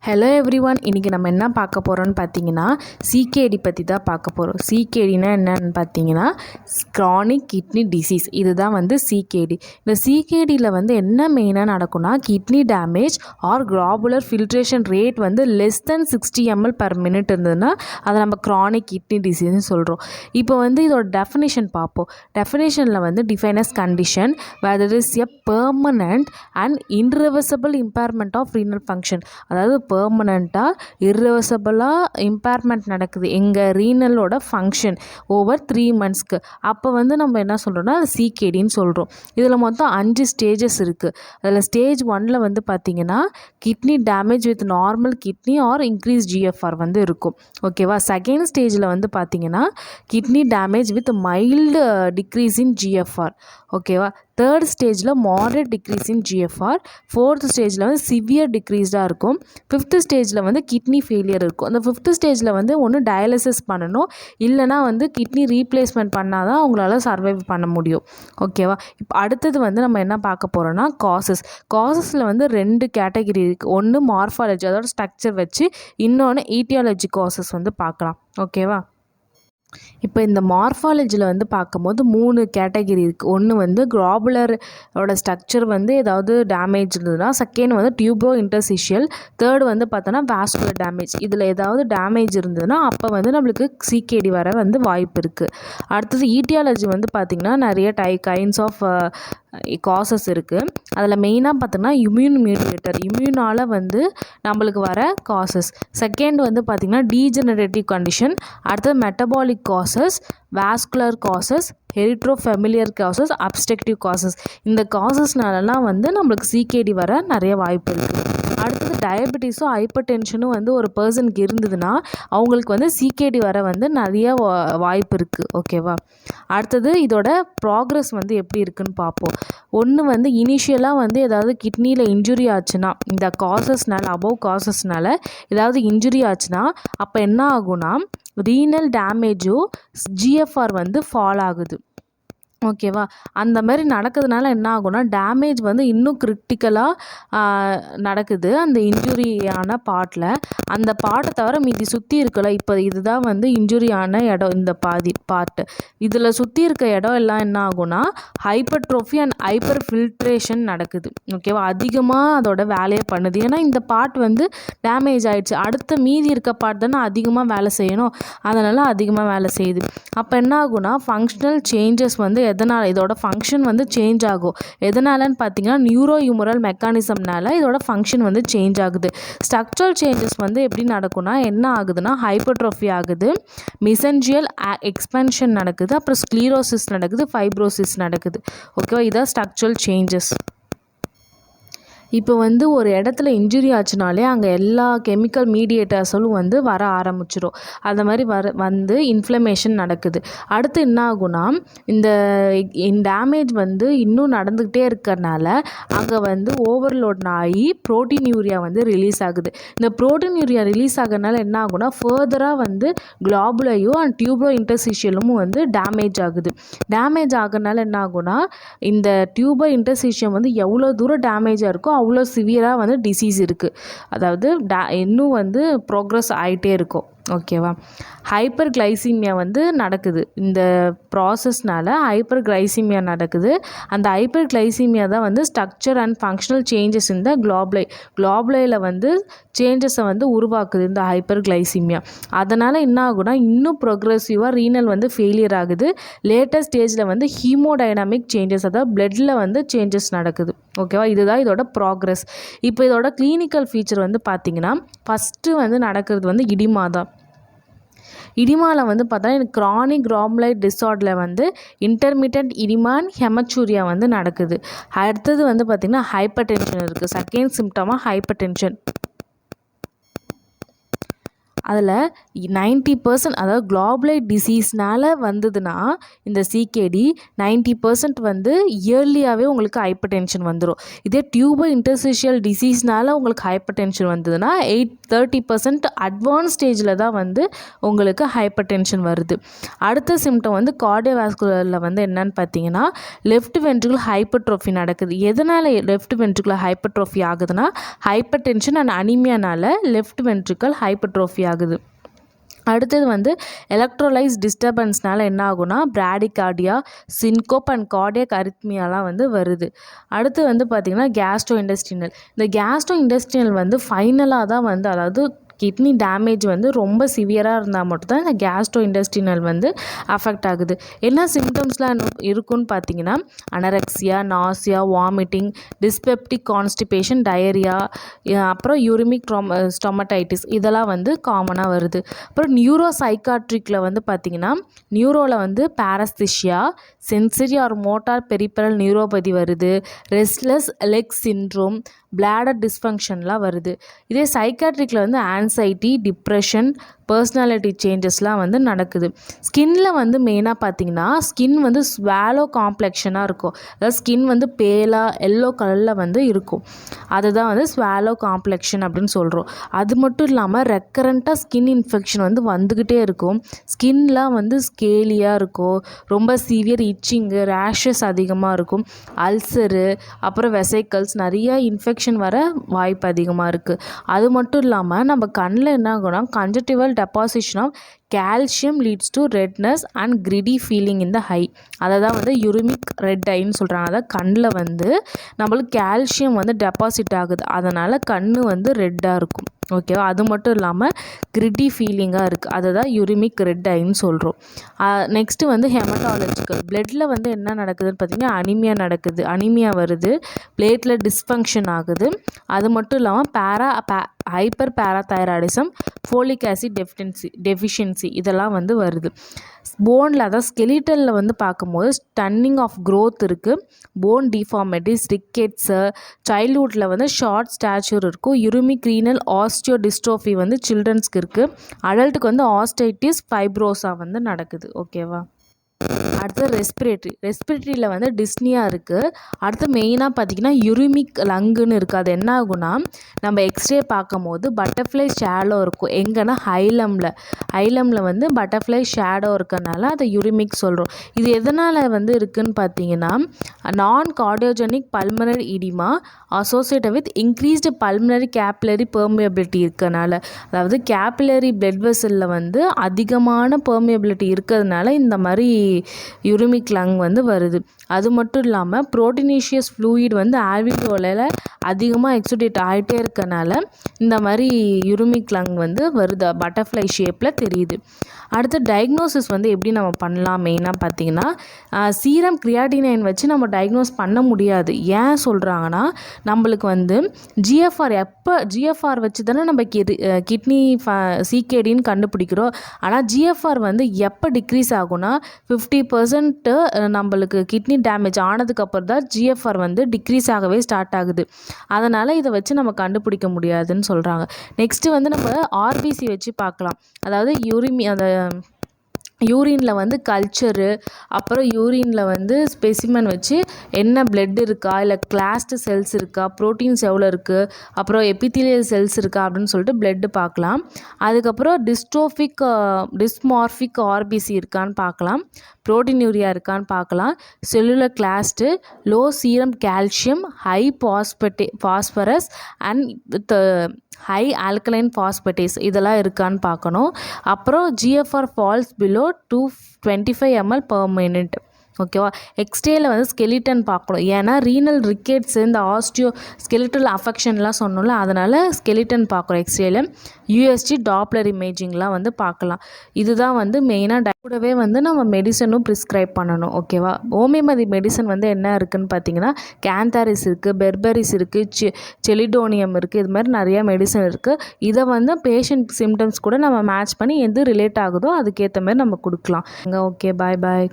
Hello everyone, இன்றைக்கி நம்ம என்ன பார்க்க போகிறோம்னு பார்த்தீங்கன்னா சிகேடி பற்றி தான் பார்க்க போகிறோம். சிகேடினா என்னன்னு பார்த்தீங்கன்னா க்ரானிக் கிட்னி டிசீஸ். இதுதான் சிகேடி. இந்த சிகேடியில் என்ன மெயினாக நடக்கும்னா kidney damage R globular filtration rate less than 60 ml per minute இருந்ததுன்னா அதை நம்ம க்ரானிக் கிட்னி டிசீஸ்னு சொல்கிறோம். இப்போ இதோட டெஃபினேஷன் பார்ப்போம். டெஃபினேஷனில் define as condition where there is a permanent and irreversible impairment of renal function. அதாவது பெர்மனண்ட்டாக இர்ரிவர்சபிளாக இம்பேர்மெண்ட் நடக்குது எங்கள் ரீனலோட ஃபங்க்ஷன் ஓவர் 3 monthsக்கு. அப்போ நம்ம என்ன சொல்கிறோம்னா அது சிகேடின்னு சொல்கிறோம். இதில் மொத்தம் 5 ஸ்டேஜஸ் இருக்குது. அதில் ஸ்டேஜ் 1ல் பார்த்தீங்கன்னா kidney damage with normal kidney or increase GFR இருக்கும். ஓகேவா. செகண்ட் ஸ்டேஜில் பார்த்தீங்கன்னா kidney damage with mild decrease in GFR. ஓகேவா. தேர்ட் ஸ்டேஜில் moderate decrease in GFR. Fourth ஸ்டேஜில் சிவியர் டிக்ரீஸ்டாக இருக்கும். ஃபிஃப்த் ஸ்டேஜில் கிட்னி ஃபெயிலியர் இருக்கும். அந்த ஃபிஃப்த் ஸ்டேஜில் ஒன்று டயாலிசிஸ் பண்ணணும், இல்லைனா கிட்னி ரீப்ளேஸ்மெண்ட் பண்ணால் தான் அவங்களால சர்வைவ் பண்ண முடியும். ஓகேவா. இப்போ அடுத்தது நம்ம என்ன பார்க்க போகிறோன்னா காசஸில் 2 கேட்டகரி இருக்குது. ஒன்று மார்ஃபாலஜி, அதோட ஸ்ட்ரக்சர் வச்சு, இன்னொன்று ஈட்டியாலஜி காசஸ் பார்க்கலாம். ஓகேவா. இப்போ இந்த மார்ஃபாலஜியில் பார்க்கும்போது 3 கேட்டகரி இருக்குது. ஒன்று குளோபுலரோட ஸ்ட்ரக்சர் ஏதாவது டேமேஜ் இருந்ததுன்னா, செகண்ட் டியூப்ரோ இன்டர்சிஷியல், தேர்டு பார்த்தோன்னா வாஸ்குலர் டேமேஜ். இதில் ஏதாவது டேமேஜ் இருந்ததுன்னா அப்போ நம்மளுக்கு சிகேடி வர வாய்ப்பு இருக்குது. அடுத்தது ஈட்டியாலஜி பார்த்திங்கன்னா நிறைய கைண்ட்ஸ் ஆஃப் காசஸ் இருக்குது. அதில் மெயினாக பார்த்தோன்னா இம்யூன் மீடியேட்டர், இம்யூனால் நம்மளுக்கு வர காசஸ். செகண்ட் பார்த்திங்கன்னா டீஜெனரேட்டிவ் கண்டிஷன். அடுத்தது metabolic causes, vascular causes, heredofamilial causes, obstructive causes. இந்த காசஸ்னாலலாம் நம்மளுக்கு சிகேடி வர நிறைய வாய்ப்பு இருக்குது. அடுத்தது டயபெட்டிஸும் ஹைப்பர் டென்ஷனும் ஒரு பர்சனுக்கு இருந்ததுன்னா அவங்களுக்கு சிகேடி வர நிறைய வாய்ப்பு இருக்குது. ஓகேவா. அடுத்தது இதோட ப்ராக்ரஸ் எப்படி இருக்குன்னு பார்ப்போம். ஒன்று இனிஷியலாக ஏதாவது கிட்னியில் இன்ஜுரி ஆச்சுன்னா, இந்த காசஸ்னால அபவ் காசஸ்னால ஏதாவது இன்ஜுரி ஆச்சுன்னா அப்போ என்ன ஆகும்னா ரீனல் டேமேஜும் ஜிஎஃப்ஆர் ஃபால் ஆகுது. ஓகேவா. அந்த மாதிரி நடக்கிறதுனால என்ன ஆகும்னா டேமேஜ் இன்னும் கிரிட்டிக்கலாக நடக்குது அந்த இன்ஜுரியான பார்ட்டில். அந்த பார்ட்டை தவிர மீதி சுற்றி இருக்கல. இப்போ இதுதான் இன்ஜுரியான இடம். இந்த பார்ட்டு இதில் சுற்றி இருக்க இடம் எல்லாம் என்ன ஆகும்னா ஹைப்பர்ட்ரோஃபி அண்ட் ஹைப்பர் ஃபில்ட்ரேஷன் நடக்குது. ஓகேவா. அதிகமாக அதோட வேலையை பண்ணுது. ஏன்னா இந்த பார்ட் டேமேஜ் ஆகிடுச்சு. அடுத்த மீதி இருக்க பார்ட் தானே அதிகமாக வேலை செய்யணும், அதனால் அதிகமாக வேலை செய்யுது. அப்போ என்ன ஆகும்னா ஃபங்க்ஷனல் சேஞ்சஸ் எதனால் இதோட ஃபங்க்ஷன் சேஞ்ச் ஆகும். எதனாலன்னு பார்த்தீங்கன்னா நியூரோ ஹியூமரல் மெக்கானிசம்னால இதோட ஃபங்க்ஷன் சேஞ்ச் ஆகுது. ஸ்ட்ரக்சரல் சேஞ்சஸ் எப்படி நடக்கும்னா என்ன ஆகுதுன்னா ஹைப்பர்ட்ரோஃபி ஆகுது, மிசென்ஜியல் எக்ஸ்பென்ஷன் நடக்குது, அப்புறம் ஸ்க்ளீரோசிஸ் நடக்குது, ஃபைப்ரோசிஸ் நடக்குது. ஓகேவா. இதான் ஸ்ட்ரக்சரல் சேஞ்சஸ். இப்போ ஒரு இடத்துல இன்ஜுரி ஆச்சுனாலே அங்கே எல்லா கெமிக்கல் மீடியேட்டர்ஸும் வர ஆரம்பிச்சிடும். அந்த மாதிரி இன்ஃப்ளமேஷன் நடக்குது. அடுத்து என்ன ஆகுனா இந்த டேமேஜ் இன்னும் நடந்துக்கிட்டே இருக்கிறனால அங்கே ஓவர்லோட் ஆகி புரோட்டீன் யூரியா ரிலீஸ் ஆகுது. இந்த புரோட்டீன் யூரியா ரிலீஸ் ஆகிறதுனால என்ன ஆகுனா ஃபர்தராக குளோபுலையோ அண்ட் டியூப்ரோ இன்டர்சிஷியலும் டேமேஜ் ஆகுது. டேமேஜ் ஆகிறதுனால என்ன ஆகுனா இந்த டியூபோ இன்டர்சிஷியம் எவ்வளோ தூரம் டேமேஜாக இருக்கோ அவ்வளோ சிவியராக டிசீஸ் இருக்குது. அதாவது இன்னும் ப்ரோக்ரஸ் ஆகிட்டே இருக்கும். ஓகேவா. ஹைப்பர் கிளைசீமியா நடக்குது. இந்த ப்ராசஸ்னால ஹைப்பர் கிளைசீமியா நடக்குது. அந்த ஹைப்பர் கிளைசீமியா தான் ஸ்ட்ரக்சர் அண்ட் ஃபங்க்ஷனல் சேஞ்சஸ் இந்த குளோபுலையில் சேஞ்சஸை உருவாக்குது இந்த ஹைப்பர் கிளைசீமியா. அதனால் என்ன ஆகுனா இன்னும் ப்ரோக்ரெசிவாக ரீனல் ஃபெயிலியர் ஆகுது. லேட்டஸ்ட் ஸ்டேஜில் ஹீமோடைனமிக் சேஞ்சஸ், அதாவது பிளட்டில் சேஞ்சஸ் நடக்குது. ஓகேவா. இதுதான் இதோட ப்ராக்ரஸ். இப்போ இதோட கிளினிக்கல் ஃபீச்சர் பார்த்தீங்கன்னா ஃபஸ்ட்டு நடக்கிறது இடிமா தான். இடிமாவில் பார்த்தா க்ரானிக் கிராம்லைட் டிஸார்டரில் இன்டர்மிட்டன்ட் இடிமான் ஹெமச்சூரியா நடக்குது. அடுத்தது பார்த்திங்கன்னா ஹைப்பர் டென்ஷன் இருக்குது. செகண்ட் சிம்டமாக ஹைப்பர் டென்ஷன். அதில் 90% அதாவது குளோபலைட் டிசீஸ்னால் வந்ததுன்னா இந்த சிகேடி 90% வந்து இயர்லியாகவே உங்களுக்கு ஹைப்பர் டென்ஷன் வந்துடும். இதே டியூபர் இன்டர்ஸ்டிஷியல் டிசீஸ்னால் உங்களுக்கு ஹைப்பர் டென்ஷன் வந்ததுன்னா 30% அட்வான்ஸ் ஸ்டேஜில் தான் வந்து உங்களுக்கு ஹைப்பர் டென்ஷன் வருது. அடுத்த சிம்டம் வந்து கார்டியோவாஸ்குலரில் வந்து என்னன்னு பார்த்தீங்கன்னா லெஃப்ட் வென்ட்ரிகுலர் ஹைப்பர்ட்ரோஃபி நடக்குது. எதனால் லெஃப்ட் வென்ட்ரிகுலர் ஹைப்பர்ட்ரோஃபி ஆகுதுன்னா ஹைப்பர் டென்ஷன் அண்ட் அனிமியானால் லெஃப்ட் வென்ட்ரிக்கல் ஹைப்பர்ட்ரோஃபி ஆகுது. அடுத்தது வந்து எலக்ட்ரோலைஸ் டிஸ்டர்பன்ஸ்னால என்ன ஆகும்னா பிராடிகார்டியா, சின்கோப் அண்ட் கார்டியக் அரித்மியாலாம் வந்து வருது. அடுத்து வந்து பார்த்திங்கன்னா கேஸ்ட்ரோ இண்டஸ்ட்ரினல். இந்த கேஸ்ட்ரோ இண்டஸ்ட்ரினல் வந்து ஃபைனலாக தான் வந்து அதாவது கிட்னி டேமேஜ் வந்து ரொம்ப சிவியராக இருந்தால் மட்டும்தான் இந்த கேஸ்ட்ரோ இண்டஸ்ட்ரினல் வந்து அஃபெக்ட் ஆகுது. என்ன சிம்டம்ஸ்லாம் இருக்குன்னு பார்த்தீங்கன்னா anorexia, nausea, vomiting, dyspeptic constipation, diarrhoea, அப்புறம் யூரிமிக் ஸ்டொமடைட்டிஸ் இதெல்லாம் வந்து காமனாக வருது. அப்புறம் நியூரோ சைக்காட்ரிக்கில் வந்து பார்த்திங்கன்னா நியூரோவில் வந்து paraesthesia, sensory or motor peripheral neuropathy வருது, ரெஸ்ட்லெஸ் லெக் சிண்ட்ரோம், பிளாடர் டிஸ்ஃபங்க்ஷன்லாம் வருது. இதே சைக்காட்ரிக்கில் வந்து ஆன்சைட்டி, டிப்ரெஷன், பர்சனாலிட்டி சேஞ்சஸ்லாம் வந்து நடக்குது. ஸ்கின்னில் வந்து மெயினாக பார்த்தீங்கன்னா ஸ்கின் வந்து ஸ்வாலோ காம்ப்ளெக்ஷனாக இருக்கும். அதாவது ஸ்கின் வந்து பேலாக எல்லோ கலரில் வந்து இருக்கும். அதுதான் வந்து ஸ்வாலோ காம்ப்ளெக்ஷன் அப்படின்னு சொல்கிறோம். அது மட்டும் இல்லாமல் ரெக்கரண்ட்டாக ஸ்கின் இன்ஃபெக்ஷன் வந்து வந்துக்கிட்டே இருக்கும். ஸ்கின்லாம் வந்து ஸ்கேலியாக இருக்கும். ரொம்ப சீவியர் இச்சிங்கு, ரேஷஸ் அதிகமாக இருக்கும். அல்சரு, அப்புறம் வெசைக்கல்ஸ், நிறைய இன்ஃபெக்ஷன் வர வாய்ப்பு அதிகமாக இருக்குது. அது மட்டும் இல்லாமல் நம்ம கண்ணில் என்ன ஆகும்னா கன்ஜக்டிவல் deposition of calcium leads to redness and gritty feeling in the eye. அதை தான் வந்து யூரிமிக் ரெட் ஐன்னு சொல்கிறாங்க. அதாவது கண்ணில் வந்து நம்மளுக்கு கால்சியம் வந்து டெபாசிட் ஆகுது, அதனால் கண் வந்து ரெட்டாக இருக்கும். ஓகேவா? அது மட்டும் இல்லாமல் கிரிட்டி ஃபீலிங்காக இருக்குது, அதை தான் யூரிமிக் ரெட் ஐன்னு சொல்கிறோம். நெக்ஸ்ட்டு வந்து ஹெமட்டாலஜிக்கல். பிளட்டில் வந்து என்ன நடக்குதுன்னு பார்த்தீங்கன்னா அனிமியா வருது, பிளேட்லெட் டிஸ்ஃபங்க்ஷன் ஆகுது. அது மட்டும் இல்லாமல் ஹைப்பர் பேராதைராய்டிசம், ஃபோலிக் ஆசிட் டெஃபிஷியன்சி இதெல்லாம் வந்து வருது. போனில் அதாவது ஸ்கெலிட்டலில் வந்து பார்க்கும்போது ஸ்டன்னிங் ஆஃப் க்ரோத் இருக்குது, போன் டிஃபார்மிட்டிஸ், ரிக்கெட்ஸு, சைல்ட்ஹுட்டில் வந்து ஷார்ட் ஸ்டாச்சர் இருக்கும், யூரிமிக் ரீனல் ஆஸ்டியோ டிஸ்ட்ரோஃபி வந்து சில்ட்ரன்ஸ்க்கு இருக்குது, அடல்ட்டுக்கு வந்து ஆஸ்டைட்டிஸ் ஃபைப்ரோஸா வந்து நடக்குது. ஓகேவா? அடுத்து ரெஸ்பிரேட்டரியில் வந்து டிஸ்னியா இருக்குது. அடுத்து மெயினாக பார்த்திங்கன்னா யூரிமிக் லங்குன்னு இருக்குது. அது என்ன ஆகுனா நம்ம எக்ஸ்ரே பார்க்கும் போது பட்டர்ஃப்ளை ஷேடோ இருக்கும். எங்கன்னா ஹைலமில் வந்து பட்டர்ஃப்ளை ஷேடோ இருக்கனால அதை யூரிமிக் சொல்கிறோம். இது எதனால் வந்து இருக்குதுன்னு பார்த்தீங்கன்னா non cardiogenic pulmonary oedema associated with increased pulmonary capillary permeability இருக்கனால, அதாவது கேப்லரி பிளட் வெசலில் வந்து அதிகமான பெர்மியபிலிட்டி இருக்கிறதுனால இந்த மாதிரி யூரிமிக் லங் வந்து வருது. அது மட்டும் இல்லாமல் புரோட்டீனேஷியஸ் ஃப்ளூயிட் வந்து ஆல்வியோலில் அதிகமாக எக்ஸுடேட் ஆகிட்டே இருக்கனால இந்த மாதிரி யூரிமிக் லங் வந்து வருது, பட்டர்ஃப்ளை ஷேப்பில் தெரியுது. அடுத்து டயக்னோசிஸ் வந்து எப்படி நம்ம பண்ணலாம் மெயினாக பார்த்தீங்கன்னா சீரம் கிரியாட்டினைன் வச்சு நம்ம டயக்னோஸ் பண்ண முடியாது. ஏன் சொல்கிறாங்கன்னா நம்மளுக்கு வந்து ஜிஎஃப்ஆர் வச்சு தானே நம்ம கிட்னி சிகேடின்னு கண்டுபிடிக்கிறோம். ஆனால் ஜிஎஃப்ஆர் வந்து எப்போ டிக்ரீஸ் ஆகும்னா 50% நம்மளுக்கு கிட்னி டேமேஜ் ஆனதுக்கப்புறம் தான் ஜிஎஃப்ஆர் வந்து டிக்ரீஸ் ஆகவே ஸ்டார்ட் ஆகுது. அதனால் இதை வச்சு நம்ம கண்டுபிடிக்க முடியாதுன்னு சொல்கிறாங்க. நெக்ஸ்ட்டு வந்து நம்ம ஆர்பிசி வச்சு பார்க்கலாம். அதாவது யூரினில் வந்து கல்ச்சரு, அப்புறம் யூரினில் வந்து ஸ்பெசிமன் வச்சு என்ன பிளட் இருக்கா, இல்லை கிளாஸ்டு செல்ஸ் இருக்கா, ப்ரோட்டீன்ஸ் எவ்வளோ இருக்குது, அப்புறம் எபித்தீலியல் செல்ஸ் இருக்கா அப்படின்னு சொல்லிட்டு பிளட்டு பார்க்கலாம். அதுக்கப்புறம் டிஸ்மார்ஃபிக் ஆர்பிசி இருக்கான்னு பார்க்கலாம், ப்ரோட்டீன் யூரியா இருக்கான்னு பார்க்கலாம், செல்லுலர் கிளாஸ்டு, low serum calcium, high phosphorus and with high alkaline phosphatase இதெல்லாம் இருக்கான்னு பார்க்கணும். அப்புறம் GFR falls below 225 ml per minute. ஓகேவா? எக்ஸ்ரேயில் வந்து ஸ்கெலிட்டன் பார்க்கணும். ஏன்னா ரீனல் ரிக்கெட்ஸ் இந்த ஆஸ்டியோ ஸ்கெலிட்டல் அஃபெக்ஷன்லாம் சொன்னோம்ல, அதனால் ஸ்கெலிட்டன் பார்க்குறோம் எக்ஸ்ரேயில். யூஎஸ்ஜி டாப்லர் இமேஜிங்லாம் வந்து பார்க்கலாம். இதுதான் வந்து மெயினாக கூடவே வந்து நம்ம மெடிசனும் ப்ரிஸ்கிரைப் பண்ணணும். ஓகேவா? ஹோமியோபதி மெடிசன் வந்து என்ன இருக்குதுன்னு பார்த்தீங்கன்னா கேந்தாரிஸ் இருக்குது, பெர்பரிஸ் இருக்குது, செலிடோனியம் இருக்குது, இது மாதிரி நிறையா மெடிசன் இருக்குது. இதை வந்து பேஷண்ட் சிம்டம்ஸ் கூட நம்ம மேட்ச் பண்ணி எது ரிலேட் ஆகுதோ அதுக்கேற்ற மாதிரி நம்ம கொடுக்கலாம். ஓகே, பாய்.